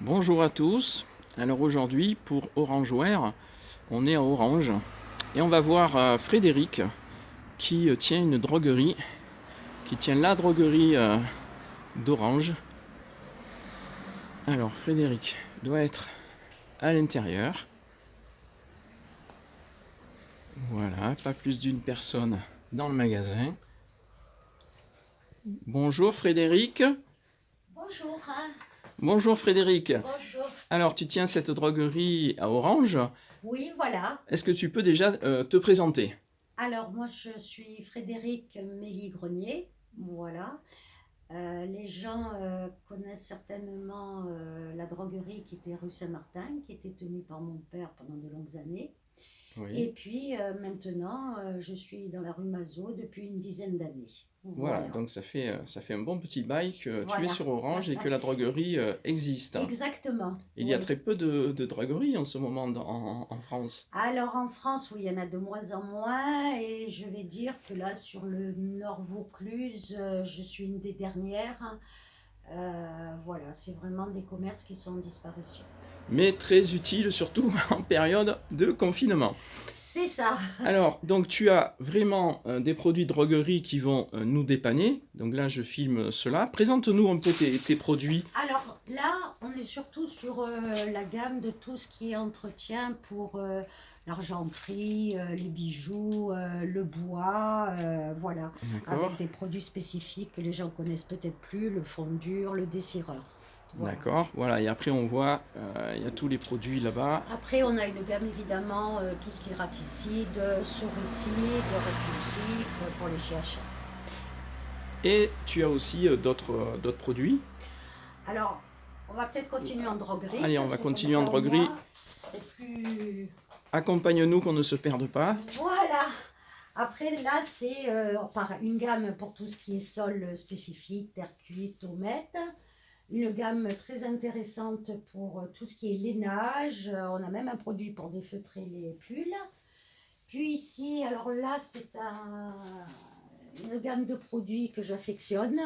Bonjour à tous. Alors aujourd'hui pour Orangeware, on est à Orange et on va voir Frédéric qui tient une droguerie, qui tient la droguerie d'Orange. Alors Frédéric doit être à l'intérieur. Voilà, pas plus d'une personne dans le magasin. Bonjour Frédéric. Bonjour. Bonjour Frédéric. Bonjour. Alors tu tiens cette droguerie à Orange. Oui, voilà. Est-ce que tu peux déjà te présenter? Alors, moi, je suis Frédéric Mély-Grenier. Voilà. Les gens connaissent certainement la droguerie qui était rue Saint-Martin, qui était tenue par mon père pendant de longues années. Et Oui. puis maintenant, je suis dans la rue Mazot depuis une dizaine d'années. Voilà, Voilà. donc ça fait un bon petit bail que tu es Voilà. sur Orange et que la droguerie existe. Exactement. Il y a Oui. très peu de drogueries en ce moment en France. Alors en France, oui, il y en a de moins en moins et je vais dire que là, sur le Nord Vaucluse, je suis une des dernières. Voilà, c'est vraiment des commerces qui sont en disparition. Mais très utile surtout en période de confinement. C'est ça. Alors, donc tu as vraiment des produits de droguerie qui vont nous dépanner. Donc là, je filme cela. Présente-nous un peu tes produits. Alors là, on est surtout sur la gamme de tout ce qui est entretien pour l'argenterie, les bijoux, le bois, voilà, D'accord? avec des produits spécifiques que les gens connaissent peut-être plus, le fondure, le dessireur. Voilà. D'accord, voilà. Et après, on voit, il y a tous les produits là-bas. Après, on a une gamme évidemment, tout ce qui est raticide, souricide, répulsif pour les chiens chats. Et tu as aussi d'autres produits. Alors, on va peut-être continuer en droguerie. Allez, on parce va que continuer comme en ça, au droguerie. moins, c'est plus. Accompagne-nous qu'on ne se perde pas. Voilà! Après, là, c'est une gamme pour tout ce qui est sol spécifique, terre cuite, tomate. Une gamme très intéressante pour tout ce qui est lainage. On a même un produit pour défeutrer les pulls. Puis ici, alors là, une gamme de produits que j'affectionne,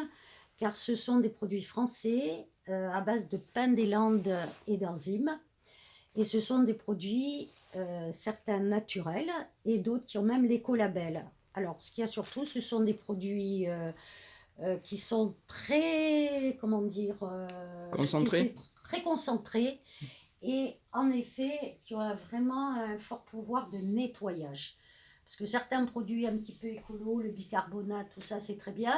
car ce sont des produits français à base de pain des Landes et d'enzymes. Et ce sont des produits, certains naturels et d'autres qui ont même l'écolabel. Alors, ce qu'il y a surtout, ce sont des produits qui sont très, comment dire, Concentré. très concentrés et en effet qui ont vraiment un fort pouvoir de nettoyage. Parce que certains produits un petit peu écolo, le bicarbonate, tout ça c'est très bien,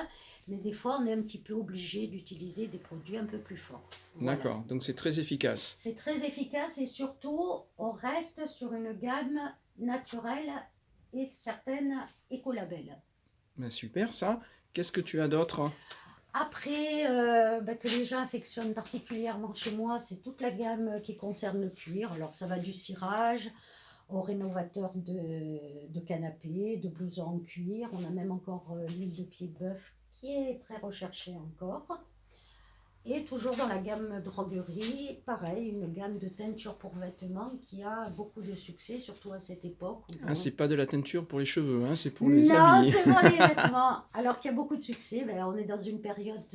mais des fois on est un petit peu obligé d'utiliser des produits un peu plus forts. Voilà. D'accord, donc c'est très efficace. C'est très efficace et surtout on reste sur une gamme naturelle et certaines écolabels. Ben super ça. Qu'est-ce que tu as d'autre? Après, que les gens affectionnent particulièrement chez moi, c'est toute la gamme qui concerne le cuir. Alors ça va du cirage au rénovateur de canapé, de blousons en cuir. On a même encore l'huile de pied de bœuf qui est très recherchée encore. Et toujours dans la gamme droguerie, pareil, une gamme de teintures pour vêtements qui a beaucoup de succès, surtout à cette époque. Ah, c'est pas de la teinture pour les cheveux, hein, c'est pour les Non, habiller. c'est pour les vêtements. Alors qu'il y a beaucoup de succès, on est dans une période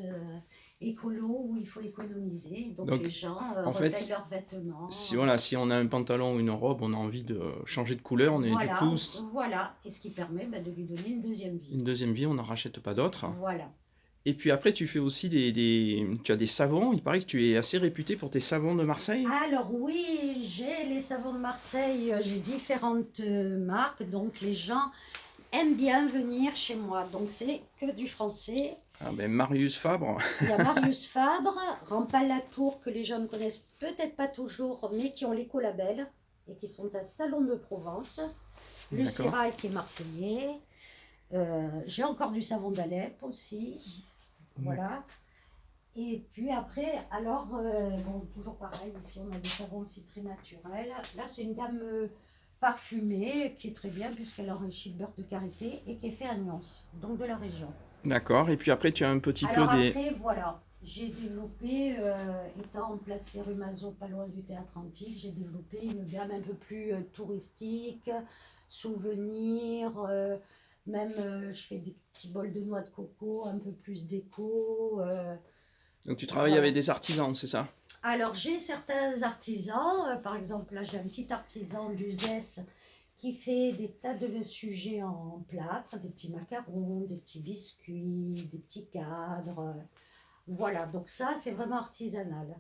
écolo où il faut économiser. Donc les gens en fait, retaillent leurs vêtements. Si on a un pantalon ou une robe, on a envie de changer de couleur, on est du Voilà, coup voilà. Et ce qui permet de lui donner une deuxième vie. une deuxième vie, on n'en rachète pas d'autres. Voilà. Et puis après, tu fais aussi tu as des savons. Il paraît que tu es assez réputé pour tes savons de Marseille. Alors oui, j'ai les savons de Marseille, j'ai différentes marques, donc les gens aiment bien venir chez moi. Donc c'est que du français. Ah ben Marius Fabre. Il y a Marius Fabre, Rampal-Latour, que les gens ne connaissent peut-être pas toujours, mais qui ont l'écolabel et qui sont à Salon de Provence. Le D'accord. Sérail qui est marseillais. J'ai encore du savon d'Alep aussi. Voilà. Et puis après, alors, toujours pareil, ici on a des savons aussi très naturels. Là, c'est une gamme parfumée qui est très bien puisqu'elle enrichit le beurre de karité et qui est fait à Nuance, donc de la région. D'accord. Et puis après, tu as un petit Alors peu des... après, voilà, j'ai développé, étant placé rue Mazot, pas loin du théâtre antique, j'ai développé une gamme un peu plus touristique, souvenirs, même je fais des petits bols de noix de coco, un peu plus déco. Donc tu travailles Voilà. avec des artisans, c'est ça? Alors, j'ai certains artisans, par exemple, là, j'ai un petit artisan d'Uzès qui fait des tas de sujets en plâtre, des petits macarons, des petits biscuits, des petits cadres. Voilà, donc ça, c'est vraiment artisanal.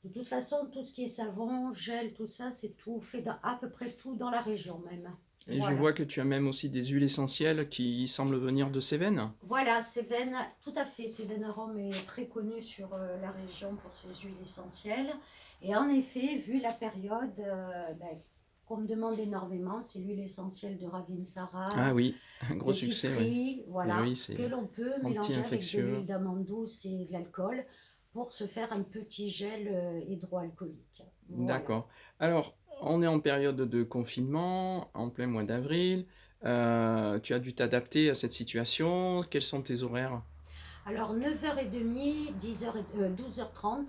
De toute façon, tout ce qui est savon, gel, tout ça, c'est tout fait dans à peu près tout dans la région même. Et je Voilà. vois que tu as même aussi des huiles essentielles qui semblent venir de Cévennes. Voilà, Cévennes, tout à fait. Cévennes Arôme est très connu sur la région pour ses huiles essentielles. Et en effet, vu la période, qu'on me demande énormément, c'est l'huile essentielle de Ravinsara, Ah oui, un gros de succès, tea oui. tree, voilà, Oui, c'est que l'on peut mélanger avec de anti-infectieux. l'huile d'amande douce et de l'alcool pour se faire un petit gel hydroalcoolique. Voilà. D'accord. Alors, on est en période de confinement, en plein mois d'avril. Tu as dû t'adapter à cette situation. Quels sont tes horaires? Alors 9h30, 12h30,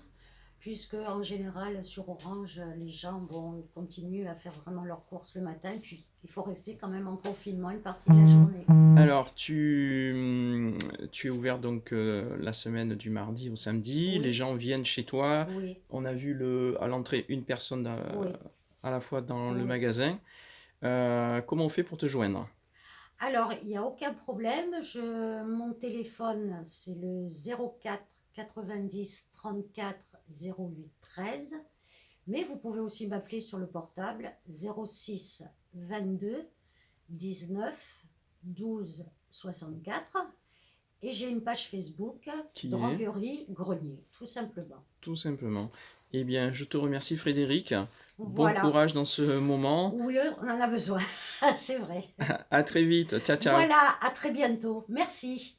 puisque en général sur Orange, les gens ils continuent à faire vraiment leurs courses le matin, puis il faut rester quand même en confinement une partie de la journée. Alors, tu es ouvert donc la semaine du mardi au samedi. Les Oui, gens viennent chez toi. oui, On a vu à l'entrée une personne oui, à la fois dans le oui. magasin. Comment on fait pour te joindre? Alors, il n'y a aucun problème. Mon téléphone, c'est le 04 90 34 08 13. Mais vous pouvez aussi m'appeler sur le portable 06 22 19 12 64. Et j'ai une page Facebook, Qui est? Droguerie Grenier, tout simplement. Tout simplement. Eh bien, je te remercie Frédéric. Bon Voilà. courage dans ce moment. Oui, on en a besoin. C'est vrai. À très vite. Ciao, ciao. Voilà, à très bientôt. Merci.